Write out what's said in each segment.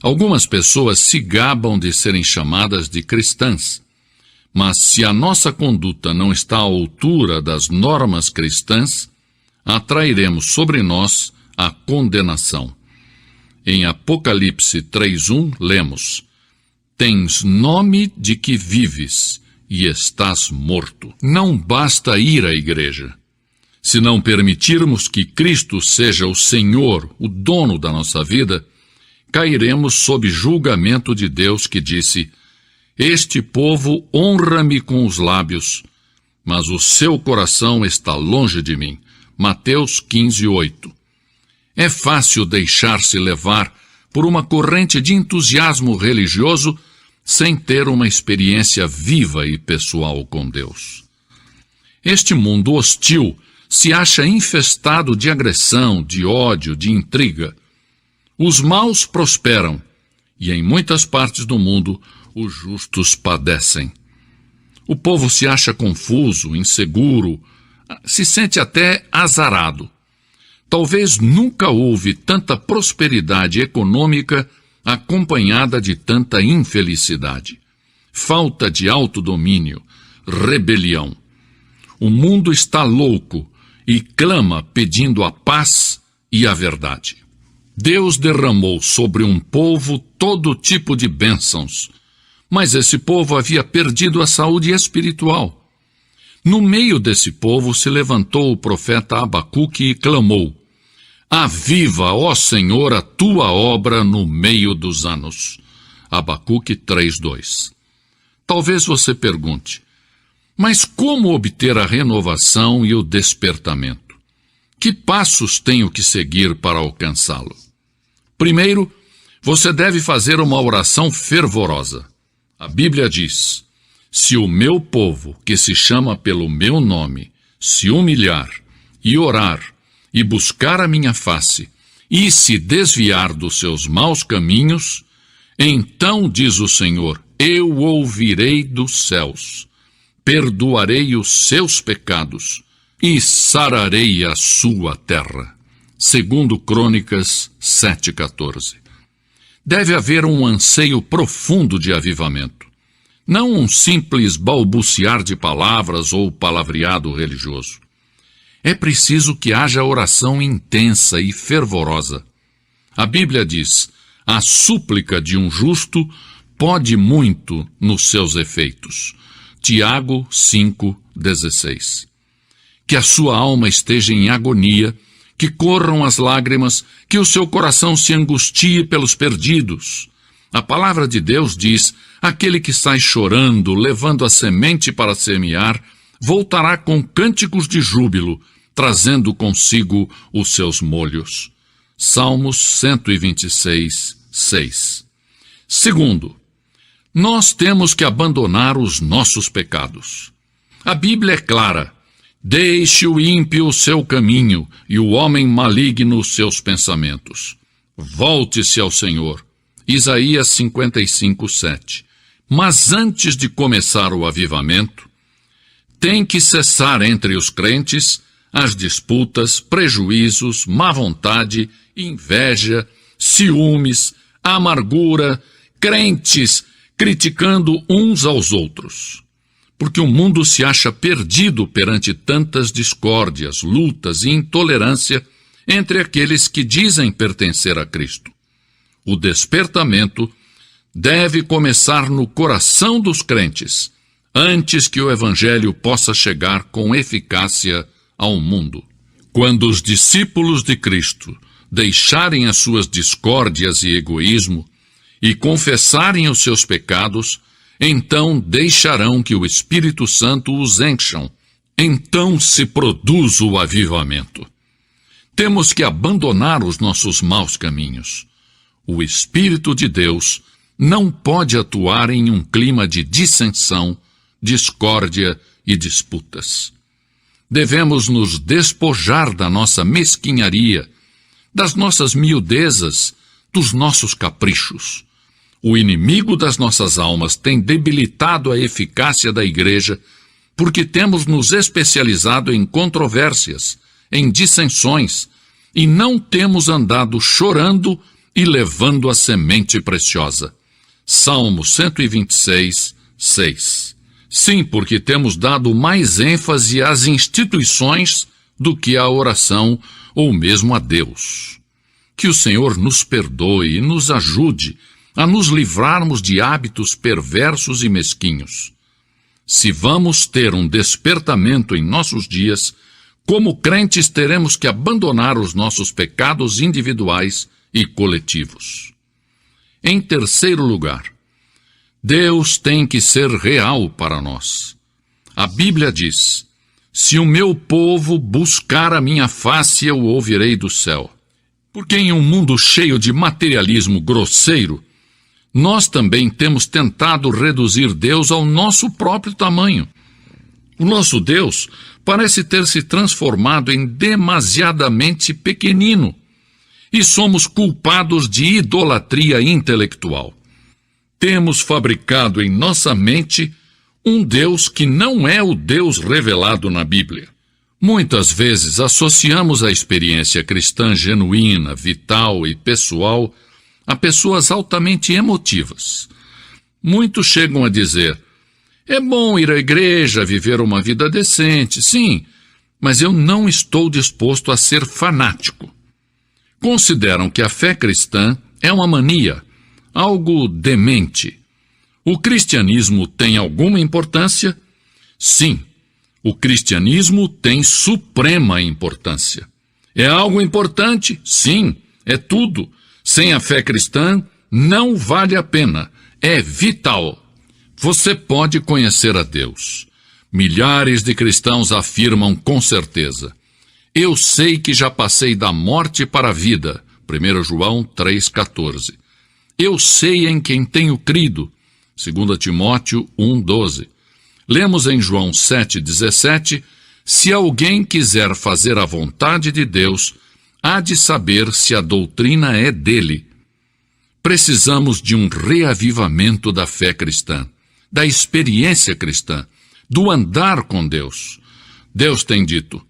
Algumas pessoas se gabam de serem chamadas de cristãs, mas se a nossa conduta não está à altura das normas cristãs, atrairemos sobre nós a condenação. Em Apocalipse 3:1, lemos: Tens nome de que vives e estás morto. Não basta ir à igreja. Se não permitirmos que Cristo seja o Senhor, o dono da nossa vida, cairemos sob julgamento de Deus que disse: Este povo honra-me com os lábios, mas o seu coração está longe de mim. Mateus 15:8. É fácil deixar-se levar por uma corrente de entusiasmo religioso sem ter uma experiência viva e pessoal com Deus. Este mundo hostil se acha infestado de agressão, de ódio, de intriga. Os maus prosperam e em muitas partes do mundo os justos padecem. O povo se acha confuso, inseguro, se sente até azarado. Talvez nunca houve tanta prosperidade econômica acompanhada de tanta infelicidade. Falta de autodomínio, rebelião. O mundo está louco e clama pedindo a paz e a verdade. Deus derramou sobre um povo todo tipo de bênçãos, mas esse povo havia perdido a saúde espiritual. No meio desse povo se levantou o profeta Abacuque e clamou: Aviva, ó Senhor, a tua obra no meio dos anos. Abacuque 3:2. Talvez você pergunte: mas como obter a renovação e o despertamento? Que passos tenho que seguir para alcançá-lo? Primeiro, você deve fazer uma oração fervorosa. A Bíblia diz: se o meu povo, que se chama pelo meu nome, se humilhar e orar e buscar a minha face e se desviar dos seus maus caminhos, então, diz o Senhor, eu ouvirei dos céus, perdoarei os seus pecados e sararei a sua terra. Segundo Crônicas 7:14. Deve haver um anseio profundo de avivamento. Não um simples balbuciar de palavras ou palavreado religioso. É preciso que haja oração intensa e fervorosa. A Bíblia diz: a súplica de um justo pode muito nos seus efeitos. Tiago 5:16. Que a sua alma esteja em agonia, que corram as lágrimas, que o seu coração se angustie pelos perdidos. A palavra de Deus diz: aquele que sai chorando, levando a semente para semear, voltará com cânticos de júbilo, trazendo consigo os seus molhos. Salmos 126:6. Segundo, nós temos que abandonar os nossos pecados. A Bíblia é clara: deixe o ímpio o seu caminho e o homem maligno os seus pensamentos. Volte-se ao Senhor. Isaías 55:7. Mas antes de começar o avivamento, tem que cessar entre os crentes as disputas, prejuízos, má vontade, inveja, ciúmes, amargura, crentes criticando uns aos outros. Porque o mundo se acha perdido perante tantas discórdias, lutas e intolerância entre aqueles que dizem pertencer a Cristo. O despertamento deve começar no coração dos crentes, antes que o Evangelho possa chegar com eficácia ao mundo. Quando os discípulos de Cristo deixarem as suas discórdias e egoísmo e confessarem os seus pecados, então deixarão que o Espírito Santo os encham. Então se produz o avivamento. Temos que abandonar os nossos maus caminhos. O Espírito de Deus não pode atuar em um clima de dissensão, discórdia e disputas. Devemos nos despojar da nossa mesquinharia, das nossas miudezas, dos nossos caprichos. O inimigo das nossas almas tem debilitado a eficácia da igreja porque temos nos especializado em controvérsias, em dissensões, e não temos andado chorando e levando a semente preciosa. Salmo 126, 6. Sim, porque temos dado mais ênfase às instituições do que à oração ou mesmo a Deus. Que o Senhor nos perdoe e nos ajude a nos livrarmos de hábitos perversos e mesquinhos. Se vamos ter um despertamento em nossos dias, como crentes teremos que abandonar os nossos pecados individuais e coletivos. Em terceiro lugar, Deus tem que ser real para nós. A Bíblia diz: se o meu povo buscar a minha face, eu o ouvirei do céu. Porque em um mundo cheio de materialismo grosseiro, nós também temos tentado reduzir Deus ao nosso próprio tamanho. O nosso Deus parece ter se transformado em demasiadamente pequenino, e somos culpados de idolatria intelectual. Temos fabricado em nossa mente um Deus que não é o Deus revelado na Bíblia. Muitas vezes associamos a experiência cristã genuína, vital e pessoal a pessoas altamente emotivas. Muitos chegam a dizer: é bom ir à igreja, viver uma vida decente, sim, mas eu não estou disposto a ser fanático. Consideram que a fé cristã é uma mania, algo demente. O cristianismo tem alguma importância? Sim, o cristianismo tem suprema importância. É algo importante? Sim, é tudo. Sem a fé cristã, não vale a pena. É vital. Você pode conhecer a Deus. Milhares de cristãos afirmam com certeza: eu sei que já passei da morte para a vida. 1 João 3,14. Eu sei em quem tenho crido. 2 Timóteo 1,12. Lemos em João 7,17: se alguém quiser fazer a vontade de Deus, há de saber se a doutrina é dele. Precisamos de um reavivamento da fé cristã, da experiência cristã, do andar com Deus. Deus tem dito: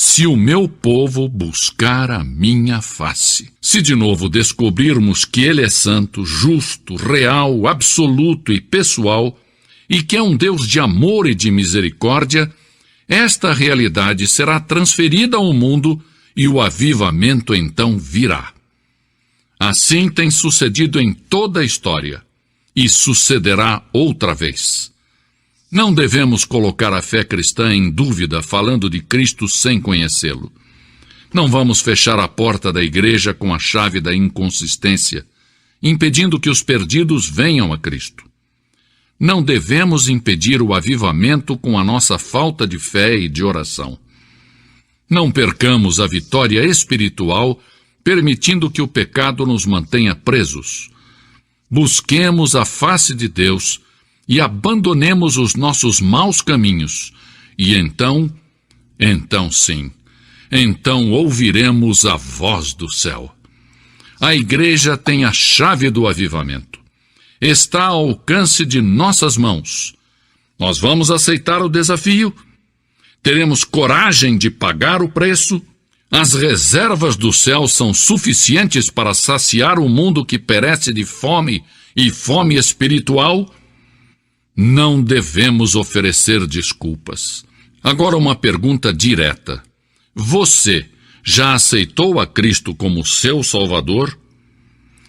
se o meu povo buscar a minha face. Se de novo descobrirmos que Ele é santo, justo, real, absoluto e pessoal, e que é um Deus de amor e de misericórdia, esta realidade será transferida ao mundo e o avivamento então virá. Assim tem sucedido em toda a história, e sucederá outra vez. Não devemos colocar a fé cristã em dúvida falando de Cristo sem conhecê-lo. Não vamos fechar a porta da igreja com a chave da inconsistência, impedindo que os perdidos venham a Cristo. Não devemos impedir o avivamento com a nossa falta de fé e de oração. Não percamos a vitória espiritual permitindo que o pecado nos mantenha presos. Busquemos a face de Deus e abandonemos os nossos maus caminhos, e então sim, então ouviremos a voz do céu. A igreja tem a chave do avivamento. Está ao alcance de nossas mãos. Nós vamos aceitar o desafio? Teremos coragem de pagar o preço? As reservas do céu são suficientes para saciar o mundo que perece de fome e fome espiritual? Não devemos oferecer desculpas. Agora uma pergunta direta. Você já aceitou a Cristo como seu Salvador?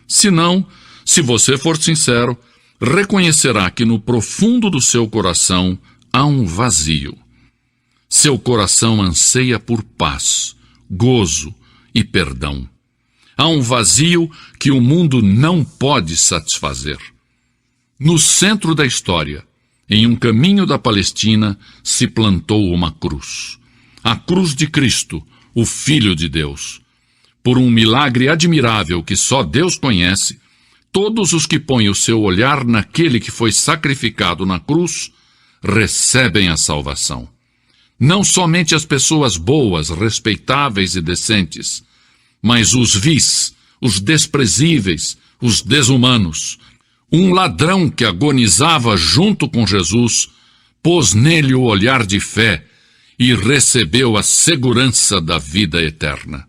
Se não, se você for sincero, reconhecerá que no profundo do seu coração há um vazio. Seu coração anseia por paz, gozo e perdão. Há um vazio que o mundo não pode satisfazer. No centro da história, em um caminho da Palestina, se plantou uma cruz. A cruz de Cristo, o Filho de Deus. Por um milagre admirável que só Deus conhece, todos os que põem o seu olhar naquele que foi sacrificado na cruz, recebem a salvação. Não somente as pessoas boas, respeitáveis e decentes, mas os vis, os desprezíveis, os desumanos. Um ladrão que agonizava junto com Jesus, pôs nele o olhar de fé e recebeu a segurança da vida eterna.